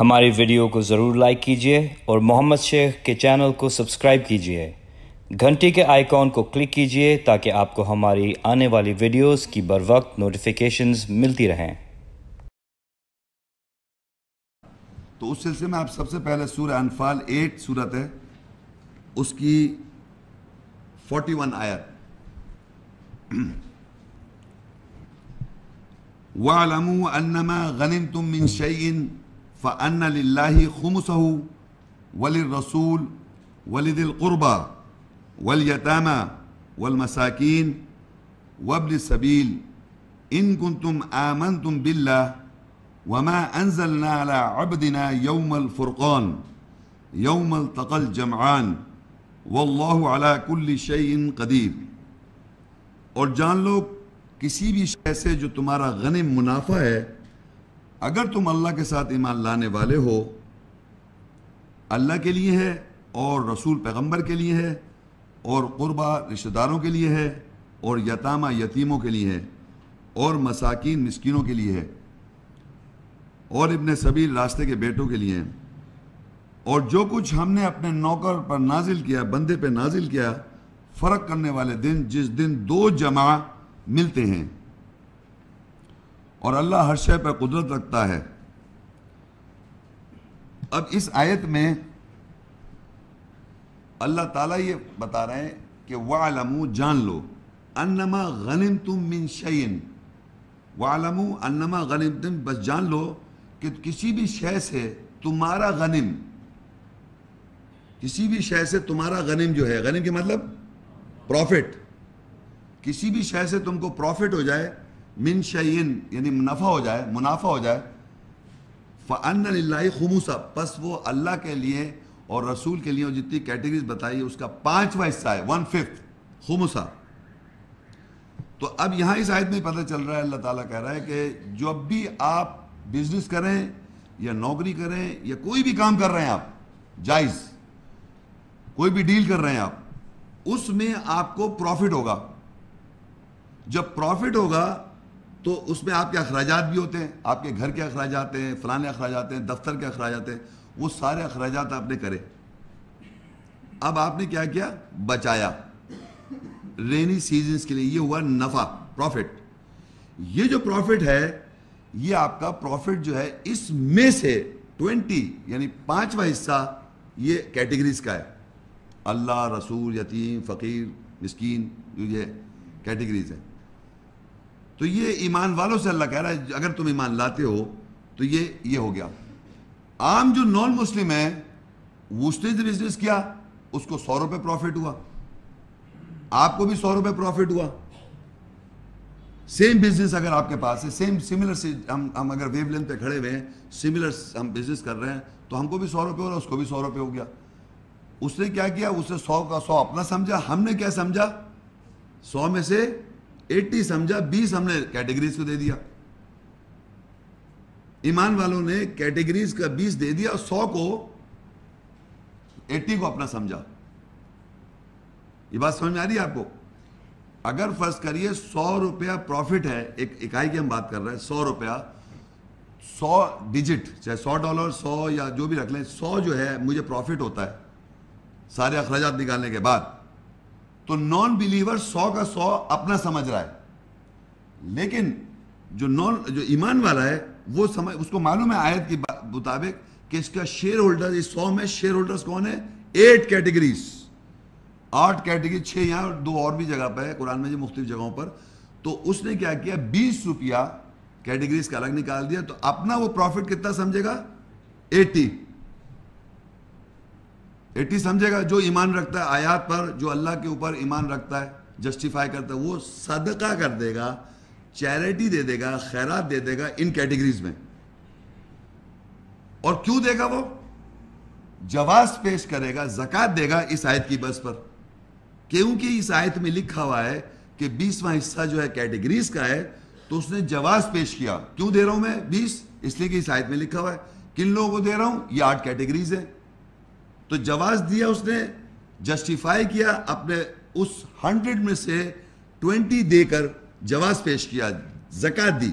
ہماری ویڈیو کو ضرور لائک کیجیے اور محمد شیخ کے چینل کو سبسکرائب کیجیے۔ گھنٹی کے آئیکن کو کلک کیجیے تاکہ آپ کو ہماری آنے والی ویڈیوز کی بروقت نوٹیفیکیشنز ملتی رہیں۔ تو اس سلسلے میں آپ سب سے پہلے سورہ انفال 8 سورت ہے، اس کی 41 آیت۔ وَاعْلَمُوا أَنَّمَا غَنِمْتُم مِّن شَيْءٍ فَأَنَّ لِلَّهِ خُمُسَهُ وَلِلرَّسُولِ وَلِذِي الْقُرْبَى وَالْيَتَامَى وَالْمَسَاكِينِ وَابْنِ السَّبِيلِ إِن كُنتُمْ آمَنتُم بِاللَّهِ وَمَا أَنزَلْنَا عَلَىٰ عَبْدِنَا يَوْمَ الْفُرْقَانِ يَوْمَ الْتَقَى الْجَمْعَانِ وَاللَّهُ عَلَىٰ كُلِّ شَيْءٍ قَدِيرٌ۔ اور جان لو کسی بھی شے سے جو تمہارا غنم منافع ہے، اگر تم اللہ کے ساتھ ایمان لانے والے ہو، اللہ کے لیے ہے اور رسول پیغمبر کے لیے ہے اور قربا رشتہ داروں کے لیے ہے اور یتامہ یتیموں کے لیے ہے اور مساکین مسکینوں کے لیے ہے اور ابن سبیل راستے کے بیٹوں کے لیے ہے، اور جو کچھ ہم نے اپنے نوکر پر نازل کیا، بندے پہ نازل کیا، فرق کرنے والے دن جس دن دو جمع ملتے ہیں، اور اللہ ہر شے پر قدرت رکھتا ہے۔ اب اس آیت میں اللہ تعالیٰ یہ بتا رہے ہیں کہ وَاعْلَمُوا جان لو أَنَّمَا غَنِمْتُم مِّن شَيْءٍ، وَاعْلَمُوا أَنَّمَا غَنِمْتُم، بس جان لو کہ کسی بھی شے سے تمہارا غنم، کسی بھی شے سے تمہارا غنم جو ہے، غنم کے مطلب پروفٹ، کسی بھی شے سے تم کو پروفٹ ہو جائے، من شیئن یعنی منافع ہو جائے، فَأَنَّ لِلَّهِ خُمُسَ، پس وہ اللہ کے لیے اور رسول کے لیے، اور جتنی کیٹیگریز بتائی ہے اس کا 5واں حصہ ہے، 1/5 خمسہ۔ تو اب یہاں اس آیت میں پتہ چل رہا ہے، اللہ تعالیٰ کہہ رہا ہے کہ جب بھی آپ بزنس کریں یا نوکری کریں یا کوئی بھی کام کر رہے ہیں، آپ جائز کوئی بھی ڈیل کر رہے ہیں آپ، اس میں آپ کو پروفٹ ہوگا۔ جب پروفٹ ہوگا تو اس میں آپ کے اخراجات بھی ہوتے ہیں، آپ کے گھر کے اخراجات ہیں، فلانے اخراجات ہیں، دفتر کے اخراجات ہیں، وہ سارے اخراجات آپ نے کرے۔ اب آپ نے کیا کیا؟ بچایا رینی سیزنز کے لیے، یہ ہوا نفع، پروفٹ۔ یہ جو پروفٹ ہے، یہ آپ کا پروفٹ جو ہے، اس میں سے 20 یعنی 5واں حصہ یہ کیٹیگریز کا ہے، اللہ، رسول، یتیم، فقیر، مسکین، یہ کیٹیگریز ہیں۔ تو یہ ایمان والوں سے اللہ کہہ رہا ہے اگر تم ایمان لاتے ہو تو یہ ہو گیا۔ عام جو نان مسلم ہے، اس نے جو بزنس کیا اس کو 100 روپے پروفٹ ہوا، آپ کو بھی 100 روپے پروفٹ ہوا۔ سیم بزنس اگر آپ کے پاس ہے، سملر سے ہم اگر ویو لینتھ پہ کھڑے ہوئے ہیں، سملر ہم بزنس کر رہے ہیں، تو ہم کو بھی 100 روپے ہو رہا، اس کو بھی 100 روپے ہو گیا۔ اس نے کیا کیا؟ اس نے 100 کا 100 اپنا سمجھا، ہم نے کیا سمجھا؟ 100 میں سے 80 سمجھا، 20 ہم نے کیٹیگریز کو دے دیا۔ ایمان والوں نے کیٹیگریز کا 20 دے دیا اور 100 کو 80 کو اپنا سمجھا۔ یہ بات سمجھ میں آ رہی ہے آپ کو؟ اگر فرض کریے 100 روپیہ پروفٹ ہے، ایک اکائی کی ہم بات کر رہے ہیں، 100 روپیہ، 100 ڈیجٹ، چاہے $100 100 یا جو بھی رکھ لیں، 100 جو ہے مجھے پروفٹ ہوتا ہے سارے اخراجات نکالنے کے بعد، تو نان بیلیور 100 کا 100 اپنا سمجھ رہا ہے، لیکن جو ایمان والا ہے وہ اس کو معلوم ہے آیت کے مطابق کہ اس کا شیئر ہولڈر، اس 100 میں شیئر ہولڈرز کون ہیں؟ 8 کیٹیگریز، 8 کیٹیگری، 6 یہاں اور 2 اور بھی جگہ پہ ہے قرآن میں جو مختلف جگہوں پر۔ تو اس نے کیا کیا؟ 20 روپیہ کیٹیگریز کا الگ نکال دیا، تو اپنا وہ پروفٹ کتنا سمجھے گا؟ 80 سمجھے گا۔ جو ایمان رکھتا ہے آیات پر، جو اللہ کے اوپر ایمان رکھتا ہے، جسٹیفائی کرتا ہے، وہ صدقہ کر دے گا، چیریٹی دے دے گا، خیرات دے دے گا ان کیٹیگریز میں۔ اور کیوں دے گا؟ وہ جواز پیش کرے گا، زکوٰۃ دے گا اس آیت کی بس پر، کیونکہ اس آیت میں لکھا ہوا ہے کہ 20واں حصہ جو ہے کیٹیگریز کا ہے، تو اس نے جواز پیش کیا۔ کیوں دے رہا ہوں میں 20؟ اس لیے کہ اس آیت میں لکھا ہوا ہے۔ کن لوگوں کو دے رہا ہوں؟ یہ 8 کیٹیگریز ہیں۔ تو جواز دیا اس نے، جسٹیفائی کیا، اپنے اس 100 میں سے 20 دے کر جواز پیش کیا، زکوٰۃ دی۔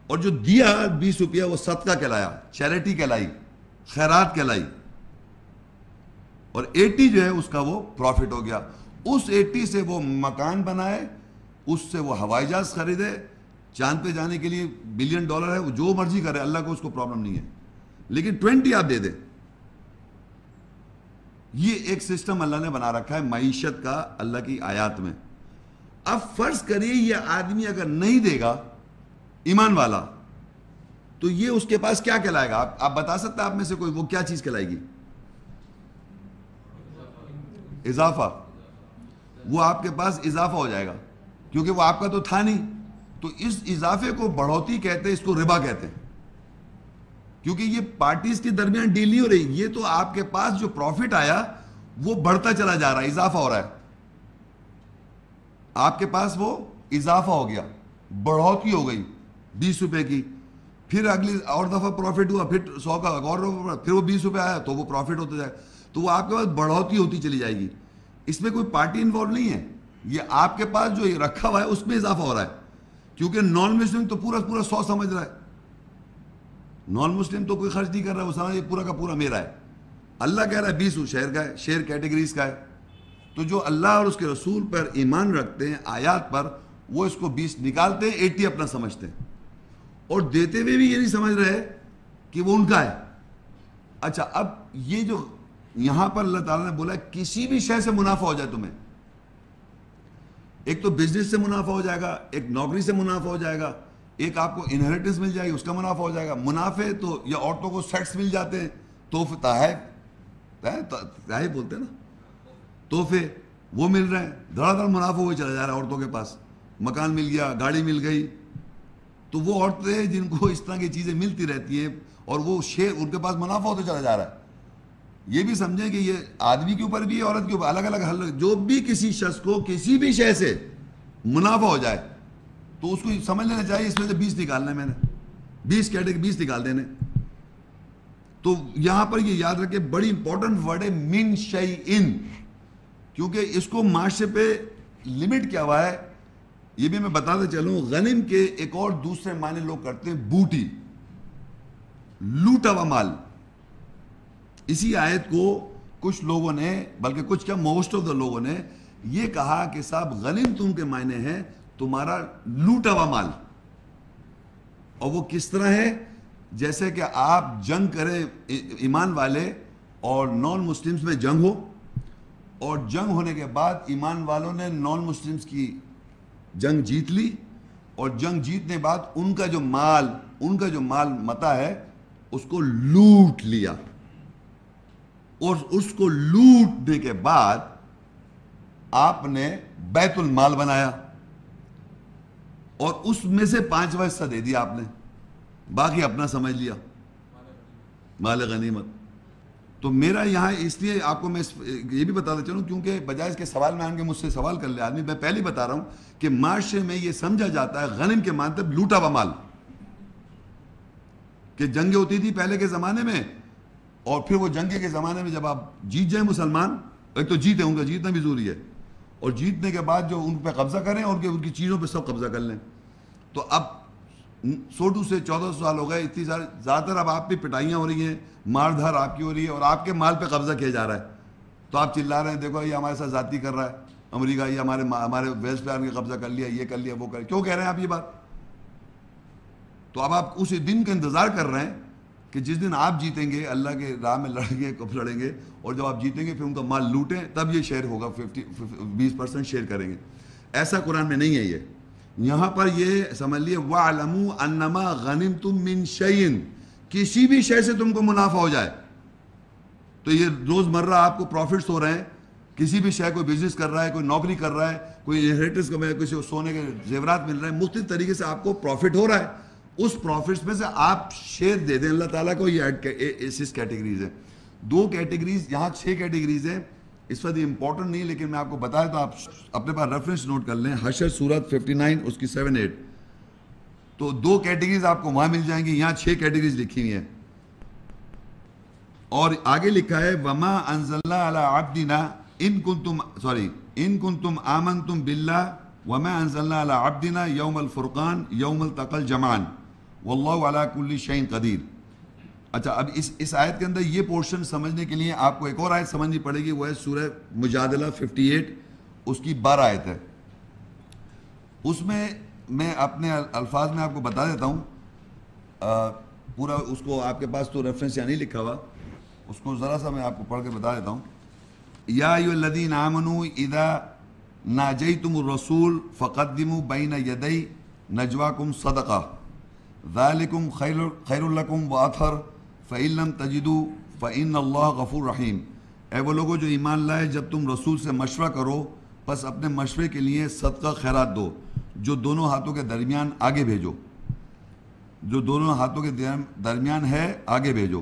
اور جو دیا 20 روپیہ وہ صدقہ کہلایا, چیریٹی کہلائی, خیرات کہلائی, اور 80 جو ہے اس کا وہ پروفٹ ہو گیا. اس 80 سے وہ مکان بنائے, اس سے وہ ہوائی جہاز خریدے, چاند پہ جانے کے لیے $1 بلین ہے, وہ جو مرضی کرے, اللہ کو اس کو پرابلم نہیں ہے, لیکن 20 آپ دے دیں. یہ ایک سسٹم اللہ نے بنا رکھا ہے معیشت کا اللہ کی آیات میں. اب فرض کریے یہ آدمی اگر نہیں دے گا ایمان والا, تو یہ اس کے پاس کیا کہلائے گا؟ آپ بتا سکتے ہیں آپ میں سے کوئی وہ کیا چیز کہلائے گی؟ اضافہ. وہ آپ کے پاس اضافہ ہو جائے گا, کیونکہ وہ آپ کا تو تھا نہیں. تو اس اضافے کو بڑھوتی کہتے ہیں, اس کو ربا کہتے ہیں, کیونکہ یہ پارٹیز کے درمیان ڈیل نہیں ہو رہی, یہ تو آپ کے پاس جو پروفٹ آیا وہ بڑھتا چلا جا رہا ہے, اضافہ ہو رہا ہے. آپ کے پاس وہ اضافہ ہو گیا, بڑھوتی ہو گئی 20 روپے کی, پھر اگلی اور دفعہ پروفٹ ہوا, پھر 100 کا اور پھر وہ 20 روپے آیا تو وہ پروفٹ ہوتا جائے, تو وہ آپ کے پاس بڑھوتی ہوتی چلی جائے گی. اس میں کوئی پارٹی انوالو نہیں ہے, یہ آپ کے پاس جو رکھا ہوا ہے اس میں اضافہ ہو رہا ہے, کیونکہ نان مسلم تو پورا 100 سمجھ رہا ہے. نان مسلم تو کوئی خرچ نہیں کر رہا ہے, وہ سمجھ پورا کا پورا میرا ہے. اللہ کہہ رہا ہے 20 شہر کا ہے, شیئر کیٹیگریز کا ہے. تو جو اللہ اور اس کے رسول پر ایمان رکھتے ہیں, آیات پر, وہ اس کو 20 نکالتے ہیں, 80 اپنا سمجھتے ہیں, اور دیتے ہوئے بھی یہ نہیں سمجھ رہے کہ وہ ان کا ہے. اچھا, اب یہ جو یہاں پر اللہ تعالیٰ نے بولا کسی بھی شے سے منافع ہو جائے تمہیں, ایک تو بزنس سے منافع ہو جائے گا, ایک نوکری سے منافع ہو جائے گا, ایک آپ کو انہیریٹنس مل جائے گی, اس کا منافع ہو جائے گا. منافع تو یا عورتوں کو سیٹس مل جاتے ہیں, تحائف بولتے ہیں نا, تحفے وہ مل رہے ہیں, دھڑا دھڑ منافع ہوئے چلا جا رہا ہے عورتوں کے پاس. مکان مل گیا, گاڑی مل گئی, تو وہ عورتیں جن کو اس طرح کی چیزیں ملتی رہتی ہیں اور وہ شیئر ان کے پاس منافع ہوتا چلا جا رہا ہے. یہ بھی سمجھیں کہ یہ آدمی کے اوپر بھی ہے, عورت کے اوپر, الگ الگ حل. جو بھی کسی شخص کو کسی بھی شے سے منافع ہو جائے تو اس کو سمجھ لینا چاہیے اس میں سے 20 نکالنا ہے, میں نے 20 کیٹیگری 20 نکال دینے. تو یہاں پر یہ یاد رکھے, بڑی امپورٹنٹ ورڈ ہے من شیئن, کیونکہ اس کو معاشرے پہ لمٹ کیا ہوا ہے یہ بھی میں بتاتا چلوں. غنم کے ایک اور دوسرے معنی لوگ کرتے ہیں بوٹی, لوٹا ہوا مال. اسی آیت کو کچھ لوگوں نے, بلکہ کچھ کیا موسٹ آف دا لوگوں نے یہ کہا کہ صاحب غنم تم کے معنی ہے تمہارا لوٹا ہوا مال. اور وہ کس طرح ہے؟ جیسے کہ آپ جنگ کریں ایمان والے اور نان مسلمز میں جنگ ہو, اور جنگ ہونے کے بعد ایمان والوں نے نان مسلمز کی جنگ جیت لی, اور جنگ جیتنے بعد ان کا جو مال متا ہے اس کو لوٹ لیا, اور اس کو لوٹنے کے بعد آپ نے بیت المال بنایا, اور اس میں سے 5واں حصہ دے دیا آپ نے, باقی اپنا سمجھ لیا مال غنیمت. تو میرا یہاں اس لیے آپ کو میں یہ بھی بتاتا چلوں, کیونکہ بجائے اس کے سوال میں آن کے مجھ سے سوال کر لے آدمی, میں پہلے بتا رہا ہوں کہ معاشرے میں یہ سمجھا جاتا ہے غنم کے مطلب لوٹا ہوا مال, کہ جنگیں ہوتی تھی پہلے کے زمانے میں, اور پھر وہ جنگیں کے زمانے میں جب آپ جیت جائیں مسلمان, ایک تو جیتے, ان کا جیتنا بھی ضروری ہے, اور جیتنے کے بعد جو ان پہ قبضہ کریں اور ان کی چیزوں پہ سب قبضہ کر لیں. تو اب 100 سے 1400 سال ہو گئے, اتنی ساری زیادہ تر اب آپ پہ پٹائیاں ہو رہی ہیں, مار دھار آپ کی ہو رہی ہے, اور آپ کے مال پہ قبضہ کیا جا رہا ہے. تو آپ چلا رہے ہیں دیکھو یہ ہمارے ساتھ زیادتی کر رہا ہے امریکہ, یہ ہمارے ویسٹ پہ کے قبضہ کر لیا, یہ کر لیا, وہ کر, کیوں کہہ رہے ہیں آپ یہ بات؟ تو اب آپ اس دن کا انتظار کر رہے ہیں کہ جس دن آپ جیتیں گے, اللہ کے راہ میں لڑیں گے, اور جب آپ جیتیں گے پھر ان کا مال لوٹیں, تب یہ شیئر ہوگا, 20% شیئر کریں گے. ایسا قرآن میں نہیں ہے. یہ یہاں پر یہ سمجھ لیے وَاعْلَمُوا أَنَّمَا غَنِمْتُم مِّن شَيْءٍ, کسی بھی شے سے تم کو منافع ہو جائے. تو یہ روزمرہ آپ کو پروفٹس ہو رہے ہیں, کسی بھی شے, کوئی بزنس کر رہا ہے, کوئی نوکری کر رہا ہے, کوئی انہیریٹنس کا, کسی سونے کے زیورات مل رہے ہیں, مختلف طریقے سے آپ کو پروفٹ ہو رہا ہے. اس پروفٹس میں سے آپ شیئر دے دیں اللہ تعالیٰ کو. یہ 6 کیٹیگریز ہیں. 2 کیٹیگریز, یہاں 6 کیٹیگریز ہیں, اس وقت امپورٹنٹ نہیں, لیکن میں آپ کو بتایا تو آپ اپنے پاس ریفرنس نوٹ کر لیں, حشر سورت 59 اس کی 7-8. تو 2 کیٹیگریز آپ کو وہاں مل جائیں گی, یہاں 6 کیٹیگریز لکھی ہوئی ہیں. اور آگے لکھا ہے وما انزلنا علی عبدنا ان کنتم آمنتم باللہ وما انزلنا علی عبدنا یوم الفرقان یوم التقى الجمعان واللہ علی کل شیء قدیر. اچھا اب اس آیت کے اندر یہ پورشن سمجھنے کے لیے آپ کو ایک اور آیت سمجھنی پڑے گی, وہ ہے سورہ مجادلہ 58, اس کی 12 آیت ہے. اس میں اپنے الفاظ میں آپ کو بتا دیتا ہوں, پورا اس کو آپ کے پاس تو ریفرنس یہاں نہیں لکھا ہوا, اس کو ذرا سا میں آپ کو پڑھ کے بتا دیتا ہوں. یا ایھا الذین آمنوا اذا ناجیتم الرسول فقدموا بین یدی نجواکم صدقہ ذالکم خیر لکم واطہر فإن لم تجدوا فإن اللہ غفور رحیم. اے وہ لوگوں جو ایمان لائے, جب تم رسول سے مشورہ کرو پس اپنے مشورے کے لیے صدقہ خیرات دو, جو دونوں ہاتھوں کے درمیان آگے بھیجو, جو دونوں ہاتھوں کے درمیان ہے آگے بھیجو,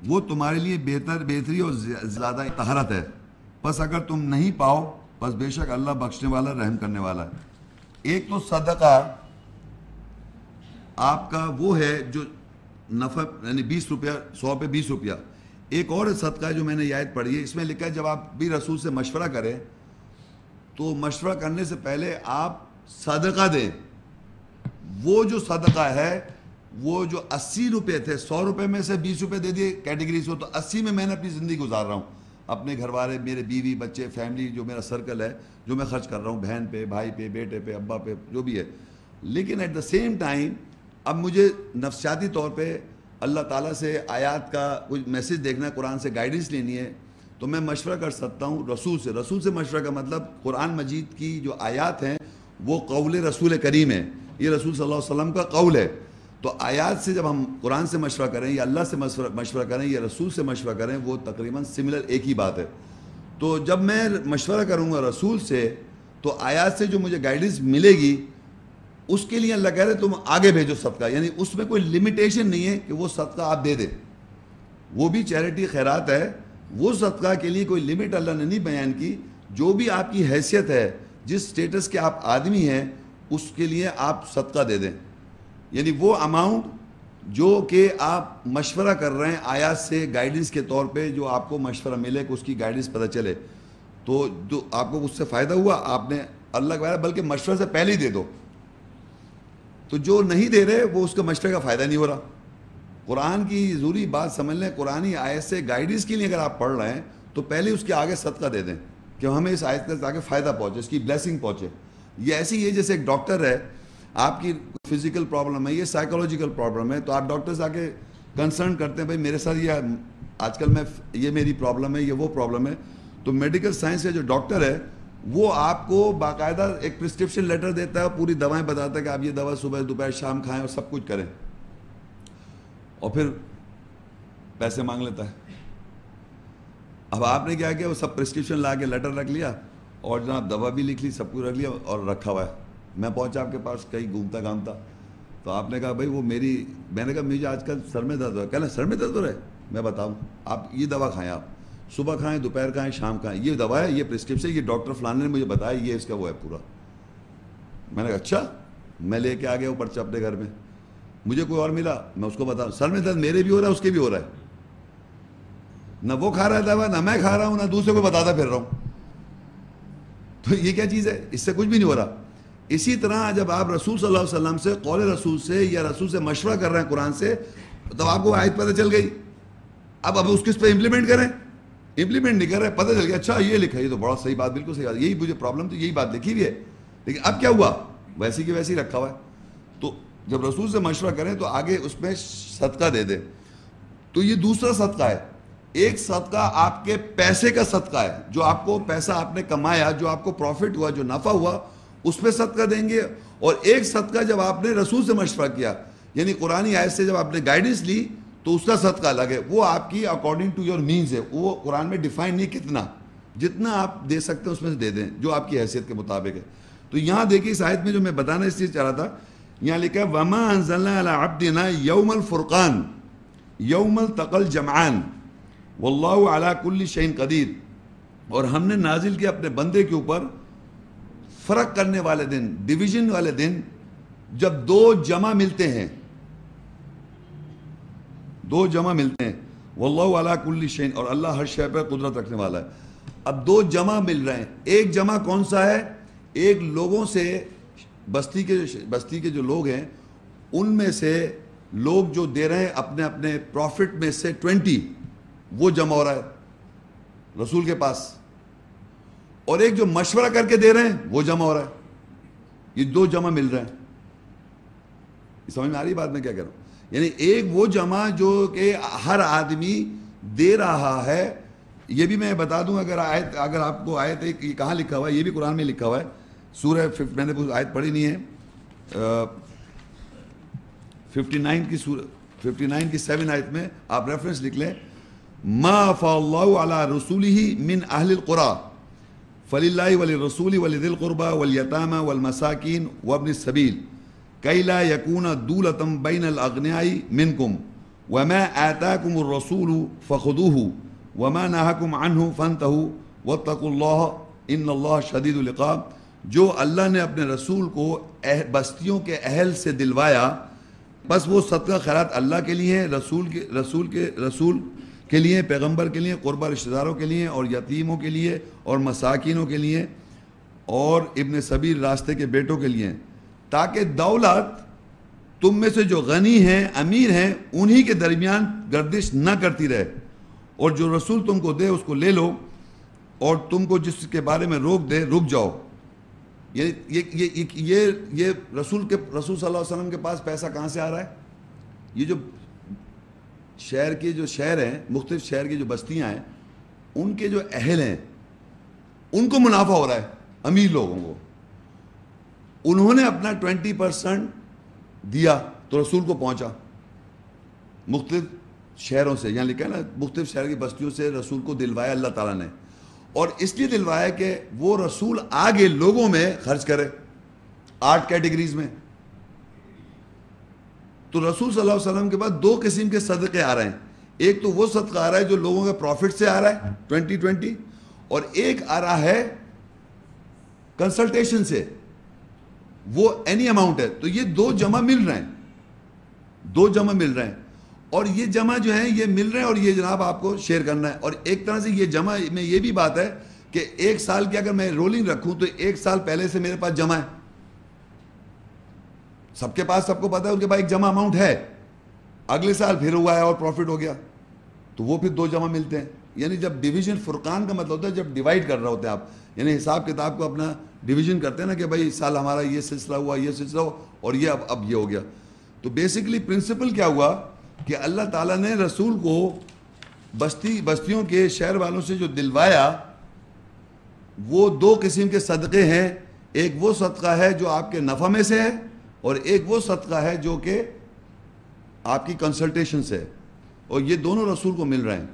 وہ تمہارے لیے بہتری اور زیادہ طہارت ہے. پس اگر تم نہیں پاؤ پس بے شک اللہ بخشنے والا رحم کرنے والا ہے. ایک تو صدقہ آپ کا وہ ہے جو نفع یعنی 20 روپیہ, 100 پہ 20 روپیہ. ایک اور صدقہ جو میں نے یہ آیت پڑھی ہے, اس میں لکھا ہے جب آپ بھی رسول سے مشورہ کریں تو مشورہ کرنے سے پہلے آپ صدقہ دیں. وہ جو صدقہ ہے وہ جو 80 روپے تھے, 100 روپے میں سے 20 روپے دے دیے کیٹیگری سے, تو 80 میں میں نے اپنی زندگی گزار رہا ہوں, اپنے گھر والے, میرے بیوی بچے, فیملی, جو میرا سرکل ہے, جو میں خرچ کر رہا ہوں, بہن پہ, بھائی پہ, بیٹے پہ, ابا پہ, جو بھی ہے. لیکن ایٹ دا سیم ٹائم اب مجھے نفسیاتی طور پہ اللہ تعالیٰ سے آیات کا کچھ میسج دیکھنا ہے, قرآن سے گائیڈنس لینی ہے, تو میں مشورہ کر سکتا ہوں رسول سے. رسول سے مشورہ کا مطلب قرآن مجید کی جو آیات ہیں وہ قول رسول کریم ہے, یہ رسول صلی اللہ علیہ وسلم کا قول ہے. تو آیات سے جب ہم قرآن سے مشورہ کریں یا اللہ سے مشورہ کریں یا رسول سے مشورہ کریں, وہ تقریباً سملر ایک ہی بات ہے. تو جب میں مشورہ کروں گا رسول سے تو آیات سے جو مجھے گائیڈنس ملے گی اس کے لیے اللہ کہہ رہے تم آگے بھیجو صدقہ, یعنی اس میں کوئی لمیٹیشن نہیں ہے کہ وہ صدقہ آپ دے دیں, وہ بھی چیریٹی خیرات ہے. وہ صدقہ کے لیے کوئی لمٹ اللہ نے نہیں بیان کی, جو بھی آپ کی حیثیت ہے, جس سٹیٹس کے آپ آدمی ہیں, اس کے لیے آپ صدقہ دے دیں. یعنی وہ اماؤنٹ جو کہ آپ مشورہ کر رہے ہیں آیات سے گائیڈنس کے طور پہ, جو آپ کو مشورہ ملے کہ اس کی گائیڈنس پتہ چلے, تو جو آپ کو اس سے فائدہ ہوا آپ نے اللہ کا بلکہ مشورہ سے پہلے ہی دے دو. تو جو نہیں دے رہے وہ اس کا مشورے کا فائدہ نہیں ہو رہا. قرآن کی ضروری بات سمجھ لیں, قرآنی آیت سے گائیڈنس کے لیے اگر آپ پڑھ رہے ہیں تو پہلے اس کے آگے صدقہ دے دیں کہ ہمیں اس آیت کا آگے فائدہ پہنچے, اس کی بلیسنگ پہنچے. یہ ایسی ہے جیسے ایک ڈاکٹر ہے, آپ کی فزیکل پرابلم ہے, یہ سائیکولوجیکل پرابلم ہے, تو آپ ڈاکٹر سے آ کے کنسرن کرتے ہیں بھائی میرے ساتھ یہ آج کل یہ میری پرابلم ہے, یہ وہ پرابلم ہے. تو میڈیکل سائنس کا جو ڈاکٹر ہے وہ آپ کو باقاعدہ ایک پرسکرپشن لیٹر دیتا ہے, پوری دوائیں بتاتا ہے کہ آپ یہ دوا صبح دوپہر شام کھائیں اور سب کچھ کریں, اور پھر پیسے مانگ لیتا ہے. اب آپ نے کیا کیا, وہ سب پرسکرپشن لا کے لیٹر رکھ لیا اور جناب دوا بھی لکھ لی, سب کچھ رکھ لیا اور رکھا ہوا ہے. میں پہنچا آپ کے پاس کہیں گھومتا گھامتا, تو آپ نے کہا بھائی وہ میں نے کہا مجھے آج کل سر میں درد ہو رہا ہے. کہنا سر میں درد ہو رہا ہے, میں بتاؤں, آپ یہ دوا کھائیں, آپ صبح کھائیں, دوپہر کھائیں, شام کھائیں, یہ دوا ہے, یہ پرسکرپشن, یہ ڈاکٹر فلانے نے مجھے بتایا, یہ اس کا وہ ہے پورا. میں نے کہا اچھا, میں لے کے آ گیا وہ پرچہ اپنے گھر میں. مجھے کوئی اور ملا, میں اس کو بتاؤں سر میں درد میرے بھی ہو رہا ہے, اس کے بھی ہو رہا ہے. نہ وہ کھا رہا ہے دوا, نہ میں کھا رہا ہوں, نہ دوسرے کو بتاتا پھر رہا ہوں. تو یہ کیا چیز ہے, اس سے کچھ بھی نہیں ہو رہا. اسی طرح جب آپ رسول صلی اللہ علیہ وسلم سے, قول رسول سے یا رسول سے مشورہ کر رہے ہیں قرآن سے, تب آپ کو آیت پتہ چل گئی. اب اس کو اس پہ امپلیمنٹ کریں, امپلیمنٹ نہیں کر رہے, پتہ چل گیا اچھا یہ لکھا, یہ تو بڑا صحیح بات, بالکل صحیح بات, یہی مجھے پرابلم تو یہی بات لکھی ہوئی ہے, لیکن اب کیا ہوا, ویسی کی ویسی رکھا ہوا ہے. تو جب رسول سے مشورہ کریں تو آگے اس میں صدقہ دے دیں. تو یہ دوسرا صدقہ ہے. ایک صدقہ آپ کے پیسے کا صدقہ ہے, جو آپ کو پیسہ آپ نے کمایا, جو آپ کو پروفٹ ہوا, جو نفع ہوا, اس پہ صدقہ دیں گے. اور ایک صدقہ جب آپ نے رسول سے مشورہ کیا, یعنی قرآنی آیت سے جب آپ نے گائیڈنس لی, تو اس کا صدقہ الگ ہے, وہ آپ کی اکارڈنگ ٹو یور مینز ہے. وہ قرآن میں ڈیفائن نہیں کتنا, جتنا آپ دے سکتے ہیں اس میں سے دے دیں, جو آپ کی حیثیت کے مطابق ہے. تو یہاں دیکھیے اس آیت میں جو میں بتانا اس لیے چاہ رہا تھا, یہاں لکھا ہے وَمَا أَنزَلْنَا عَلَىٰ عَبْدِنَا يَوْمَ الْفُرْقَانِ يَوْمَ الْتَقَى الْجَمْعَانِ وَاللَّهُ عَلَىٰ كُلِّ شَيْءٍ قَدِيرٌ. اور ہم نے نازل کیا اپنے بندے کے اوپر فرق کرنے والے دن, ڈویژن والے دن, جب دو جمع ملتے ہیں, دو جمع ملتے ہیں. واللہ علی کل شیء, اور اللہ ہر شے پر قدرت رکھنے والا ہے. اب دو جمع مل رہے ہیں, ایک جمع کون سا ہے, ایک لوگوں سے, بستی کے جو لوگ ہیں ان میں سے لوگ جو دے رہے ہیں اپنے اپنے پروفٹ میں سے 20 وہ جمع ہو رہا ہے رسول کے پاس، اور ایک جو مشورہ کر کے دے رہے ہیں وہ جمع ہو رہا ہے. یہ دو جمع مل رہے ہیں. سمجھ میں آ رہی بات میں کیا کہہ رہا ہوں؟ یعنی ایک وہ جمع جو کہ ہر آدمی دے رہا ہے. یہ بھی میں بتا دوں اگر آپ کو آیت یہ کہاں لکھا ہوا ہے، یہ بھی قرآن میں لکھا ہوا ہے سورہ، میں نے آیت پڑھی نہیں ہے، 59 کی سورہ 59 کی 7 آیت میں آپ ریفرنس لکھ لیں. ما افاء اللہ علی رسولہ من اہل القری فللہ وللرسول ولذی القربى والیتامى والمساکین وابن السبیل کی لا یکون دولۃ بین الاغنیاء منکم وما آتاکم الرسول فخذوہ وما نہاکم عنہ فانتہوا واتقوا اللہ ان اللہ شدید العقاب. جو اللہ نے اپنے رسول کو بستیوں کے اہل سے دلوایا، بس وہ صدقہ خیرات اللہ کے لیے ہے، رسول کے لیے، پیغمبر کے لیے، قربا رشتہ داروں کے لیے، اور یتیموں کے لیے، اور مساکینوں کے لیے، اور ابن سبیل راستے کے بیٹوں کے لیے، تاکہ دولت تم میں سے جو غنی ہیں، امیر ہیں، انہی کے درمیان گردش نہ کرتی رہے، اور جو رسول تم کو دے اس کو لے لو، اور تم کو جس کے بارے میں روک دے رک جاؤ. یعنی یہ رسول صلی اللہ علیہ وسلم کے پاس پیسہ کہاں سے آ رہا ہے؟ یہ جو شہر کے جو شہر ہیں، مختلف شہر کی جو بستیاں ہیں، ان کے جو اہل ہیں ان کو منافع ہو رہا ہے، امیر لوگوں کو. انہوں نے اپنا 20% دیا تو رسول کو پہنچا مختلف شہروں سے. یہاں لکھا ہے نا، مختلف شہر کی بستیوں سے رسول کو دلوایا اللہ تعالیٰ نے، اور اس لیے دلوایا کہ وہ رسول آگے لوگوں میں خرچ کرے 8 کیٹیگریز میں. تو رسول صلی اللہ علیہ وسلم کے بعد 2 قسم کے صدقے آ رہے ہیں. ایک تو وہ صدقہ آ رہا ہے جو لوگوں کے پروفٹ سے آ رہا ہے 2020، اور ایک آ رہا ہے کنسلٹیشن سے، وہ اینی اماؤنٹ ہے. تو یہ 2 جمع مل رہے ہیں، 2 جمع مل رہے ہیں، اور یہ جمع جو ہیں یہ مل رہے ہیں، اور یہ جناب آپ کو شیئر کرنا ہے. اور ایک طرح سے یہ جمع میں یہ بھی بات ہے کہ 1 سال کی اگر میں رولنگ رکھوں تو 1 سال پہلے سے میرے پاس جمع ہے. سب کے پاس، سب کو پتا ہے ان کے پاس ایک جمع اماؤنٹ ہے، اگلے سال پھر ہوا ہے اور پروفٹ ہو گیا، تو وہ پھر 2 جمع ملتے ہیں. یعنی جب ڈویژن، فرقان کا مطلب ہوتا ہے جب ڈیوائیڈ کر رہا ہوتے ہیں آپ، یعنی حساب کتاب کو اپنا ڈویژن کرتے ہیں نا کہ بھائی اس سال ہمارا یہ سلسلہ ہوا، یہ سلسلہ ہوا، اور یہ اب یہ ہو گیا. تو بیسیکلی پرنسپل کیا ہوا کہ اللہ تعالیٰ نے رسول کو بستیوں کے شہر والوں سے جو دلوایا، وہ 2 قسم کے صدقے ہیں. ایک وہ صدقہ ہے جو آپ کے نفع میں سے ہے، اور ایک وہ صدقہ ہے جو کہ آپ کی کنسلٹیشن سے ہے، اور یہ دونوں رسول کو مل رہے ہیں.